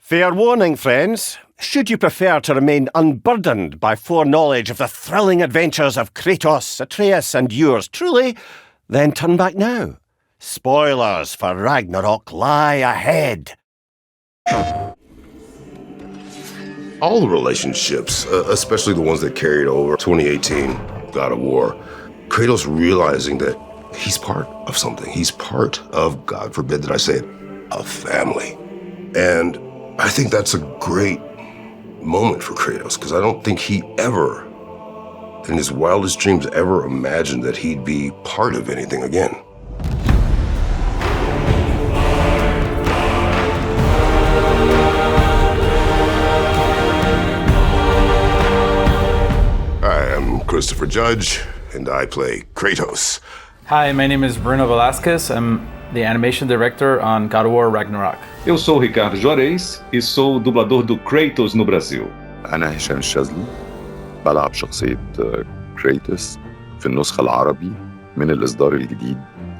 Fair warning, friends. Should you prefer to remain unburdened by foreknowledge of the thrilling adventures of Kratos, Atreus, and yours truly, then turn back now. Spoilers for Ragnarok lie ahead. All the relationships, especially the ones that carried over 2018 God of War, Kratos realizing that he's part of something. He's part of, God forbid that I say it, a family. And I think that's a great moment for Kratos, because I don't think he ever, in his wildest dreams, ever imagined that he'd be part of anything again. Hi, I'm Christopher Judge, and I play Kratos. Hi, my name is Bruno Velasquez. I'm the animation director on God of War Ragnarok. Eu sou o Ricardo Juarez e sou o dublador do Kratos no Brasil. أنا هشام الشاذلي بلعب شخصية كريتوس في النسخة العربي من الإصدار الجديد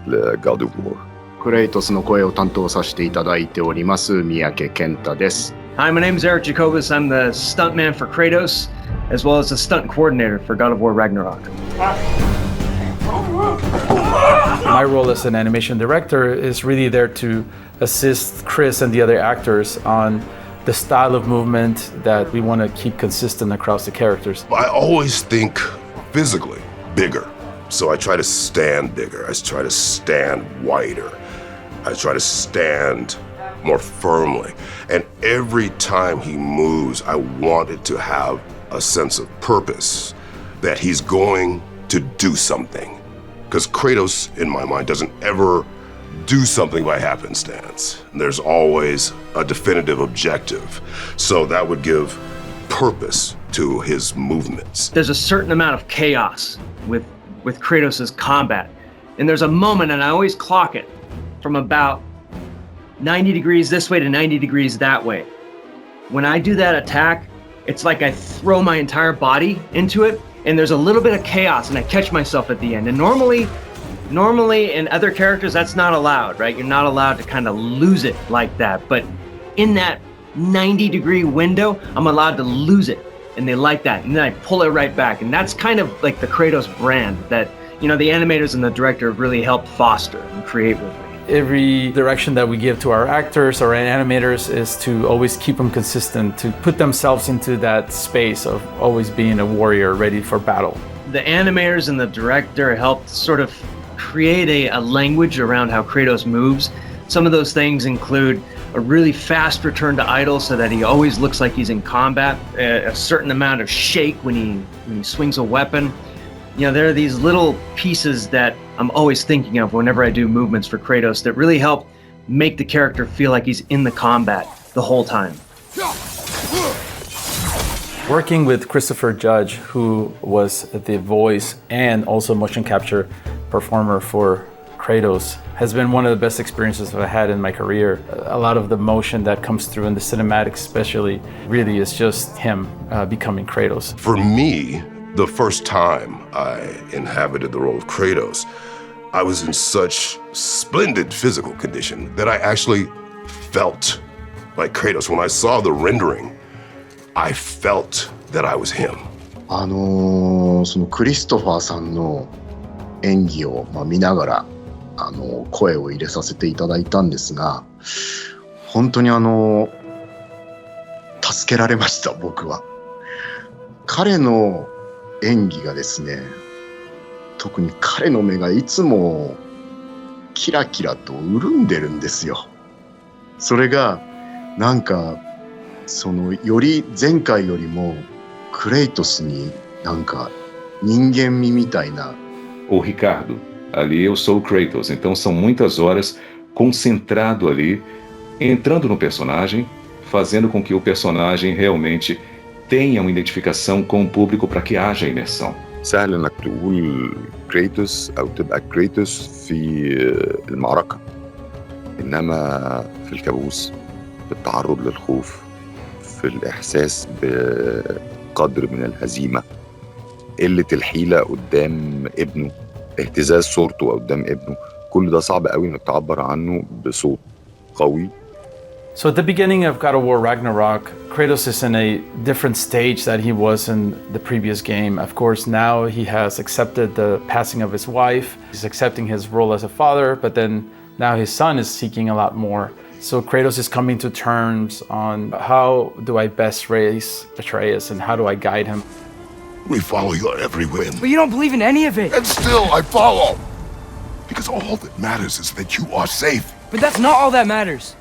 لGod of War. クレイトスの声を担当させていただいております三宅健太です。Hi, my name is Eric Jacobus. I'm the stuntman for Kratos, as well as the stunt coordinator for God of War Ragnarok. My role as an animation director is really there to assist Chris and the other actors on the style of movement that we want to keep consistent across the characters. I always think physically bigger. So I try to stand bigger. I try to stand wider. I try to stand more firmly. And every time he moves, I want it to have a sense of purpose, that he's going to do something. Because Kratos, in my mind, doesn't ever do something by happenstance. There's always a definitive objective. So that would give purpose to his movements. There's a certain amount of chaos with Kratos' combat. And there's a moment, and I always clock it, from about 90 degrees this way to 90 degrees that way. When I do that attack, it's like I throw my entire body into it, and there's a little bit of chaos, and I catch myself at the end. And normally in other characters, that's not allowed, right? You're not allowed to kind of lose it like that. But in that 90-degree window, I'm allowed to lose it, and they like that. And then I pull it right back. And that's kind of like the Kratos brand that, you know, the animators and the director have really helped foster and create with me. Every direction that we give to our actors or animators is to always keep them consistent, to put themselves into that space of always being a warrior ready for battle. The animators and the director helped sort of create a language around how Kratos moves. Some of those things include a really fast return to idle so that he always looks like he's in combat, a certain amount of shake when he swings a weapon. You know, there are these little pieces that I'm always thinking of whenever I do movements for Kratos that really help make the character feel like he's in the combat the whole time. Working with Christopher Judge, who was the voice and also motion capture performer for Kratos, has been one of the best experiences I've had in my career. A lot of the motion that comes through in the cinematics especially really is just him becoming Kratos. For me, the first time I inhabited the role of Kratos, I was in such splendid physical condition that I actually felt like Kratos. When I saw the rendering, I felt that I was him. そのクリストファーさんの演技を見ながら声を入れさせていただいたんですが、本当に助けられました僕は。彼の演技がですね、特に彼の目がいつもキラキラと潤んでるんですよ。それがなんかより前回よりもクレイトスになんか人間味みたいな。Ô Ricardo, ali eu sou o Kratos, então são muitas horas concentrado ali, entrando no personagem, fazendo com que o personagem realmente tenha uma identificação com o público para que haja imersão. سهل انك تقول كريتوس او تبقى كريتوس في المعركة، انما في الكابوس، في التعرض للخوف، في الاحساس بقدر من الهزيمة، قلة الحيلة قدام ابنه، اهتزاز صورته قدام ابنه، كل ده صعب قوي انك تعبر عنه بصوت قوي So at the beginning of God of War Ragnarok, Kratos is in a different stage that he was in the previous game. Of course, now he has accepted the passing of his wife. He's accepting his role as a father, but then now his son is seeking a lot more. So Kratos is coming to terms on how do I best raise Atreus and how do I guide him. We follow your every whim. But you don't believe in any of it. And still I follow. Because all that matters is that you are safe. But that's not all that matters.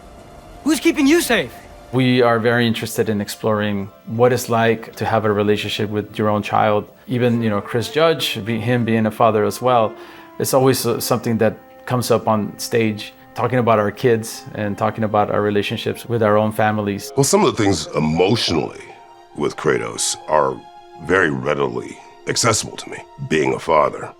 Who's keeping you safe? We are very interested in exploring what it's like to have a relationship with your own child. Even, Chris Judge, him being a father as well, it's always something that comes up on stage, talking about our kids and talking about our relationships with our own families. Well, some of the things emotionally with Kratos are very readily accessible to me. Being a father,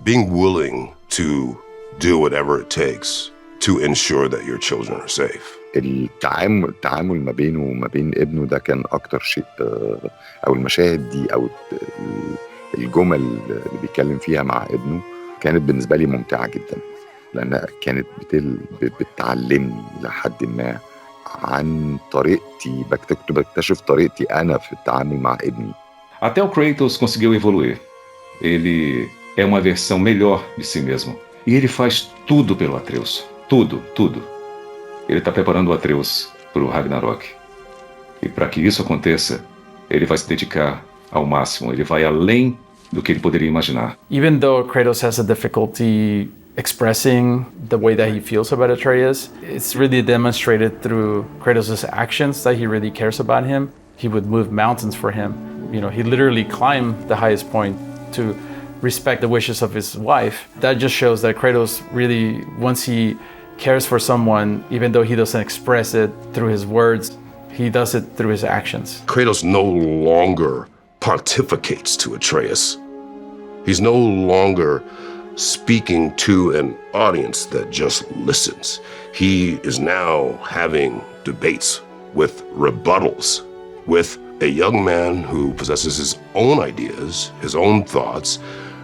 being willing to do whatever it takes to ensure that your children are safe. التعامل ما بينه وما بين ابنه ده كان أكتر شيء، أو المشاهد دي أو الجمل اللي بيتكلم فيها مع ابنه كانت بالنسبة لي ممتعة جدا، لأنها كانت بتعلمني لحد ما عن طريقتي، بكتشف طريقتي أنا في التعامل مع ابني. Até o Kratos conseguiu evoluir. Ele é uma versão melhor de si mesmo. E ele faz tudo pelo Atreus. Tudo, tudo. Ele está preparando o Atreus para o Ragnarok. E para que isso aconteça, ele vai se dedicar ao máximo. Ele vai além do que ele poderia imaginar. Even though Kratos has a difficulty expressing the way that he feels about Atreus, it's really demonstrated through Kratos' actions that he really cares about him. He would move mountains for him. He literally climbed the highest point to respect the wishes of his wife. That just shows that Kratos really, once he cares for someone, even though he doesn't express it through his words, he does it through his actions. Kratos no longer pontificates to Atreus. He's no longer speaking to an audience that just listens. He is now having debates with rebuttals with a young man who possesses his own ideas, his own thoughts,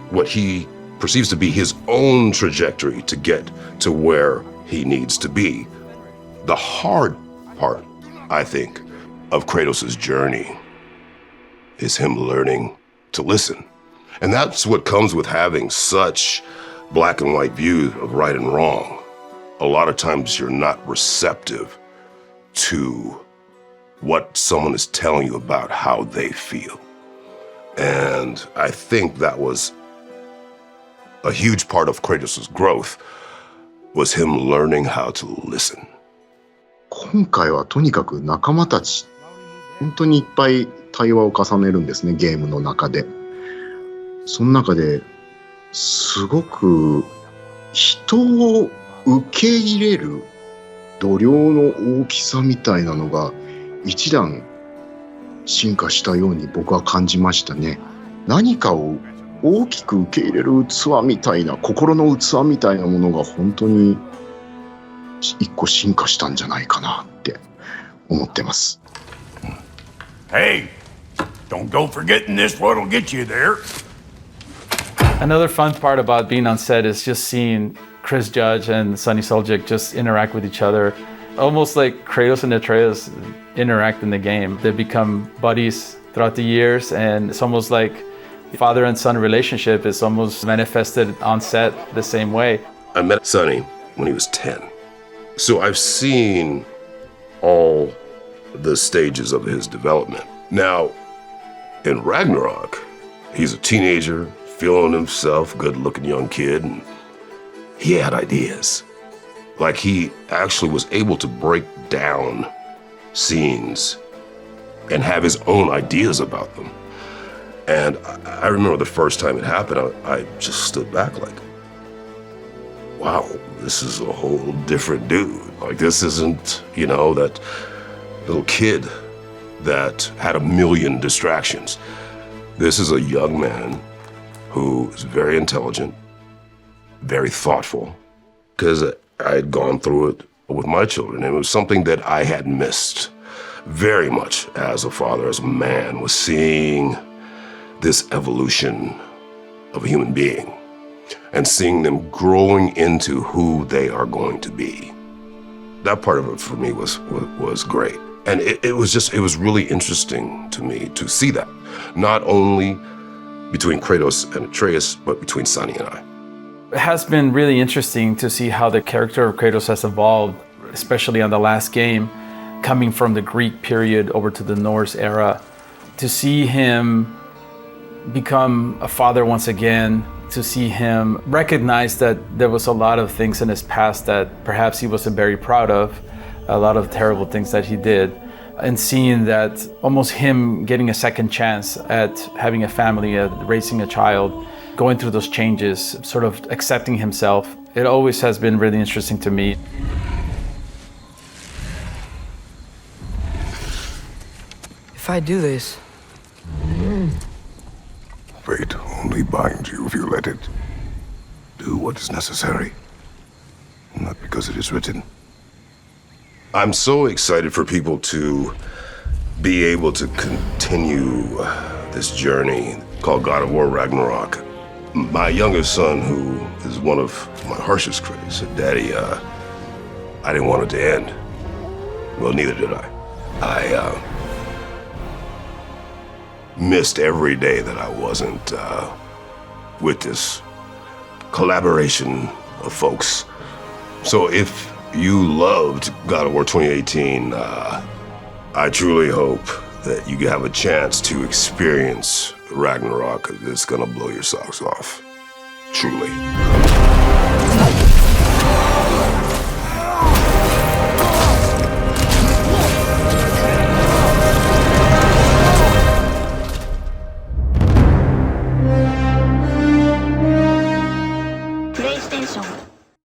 what he perceives to be his own trajectory to get to where he needs to be. The hard part, I think, of Kratos' journey is him learning to listen. And that's what comes with having such black and white views of right and wrong. A lot of times you're not receptive to what someone is telling you about how they feel. And I think that was a huge part of Kratos' growth, was him learning how to listen. 今回はとにかく仲間たち、本当にいっぱい対話を重ねるんですね、ゲームの中で。その中ですごく人を受け入れる度量の大きさみたいなのが一段進化したように僕は感じましたね。何かを大きく受け入れる器みたいな、心の器みたいなものが本当に一個進化したんじゃないかなって思ってます。Hey, don't go forgetting this what'll get you there. Another fun part about being on set is just seeing Chris Judge and Sunny Suljic just interact with each other. Almost like Kratos and Atreus interact in the game. They become buddies throughout the years, and it's almost like father and son relationship is almost manifested on set the same way. I met Sunny when he was 10. So I've seen all the stages of his development. Now, in Ragnarok, he's a teenager, feeling himself, good-looking young kid, and he had ideas. Like he actually was able to break down scenes and have his own ideas about them. And I remember the first time it happened, I just stood back like, wow, this is a whole different dude. Like this isn't, that little kid that had a million distractions. This is a young man who is very intelligent, very thoughtful, because I had gone through it with my children. It was something that I had missed very much as a father, as a man, was seeing this evolution of a human being and seeing them growing into who they are going to be. that part of it for me was great. And it was really interesting to me to see that, not only between Kratos and Atreus, but between Sunny and I. It has been really interesting to see how the character of Kratos has evolved, especially on the last game, coming from the Greek period over to the Norse era, to see him become a father once again, to see him recognize that there was a lot of things in his past that perhaps he wasn't very proud of, a lot of terrible things that he did, and seeing that almost him getting a second chance at having a family, at raising a child, going through those changes, sort of accepting himself. It always has been really interesting to me. If I do this... Fate only binds you if you let it. Do what is necessary, not because it is written. I'm so excited for people to be able to continue this journey called God of War Ragnarok. My youngest son, who is one of my harshest critics, said, "Daddy, I didn't want it to end." Well, neither did I. I missed every day that I wasn't with this collaboration of folks. So if you loved God of War 2018, I truly hope that you have a chance to experience Ragnarok. It's gonna blow your socks off. Truly.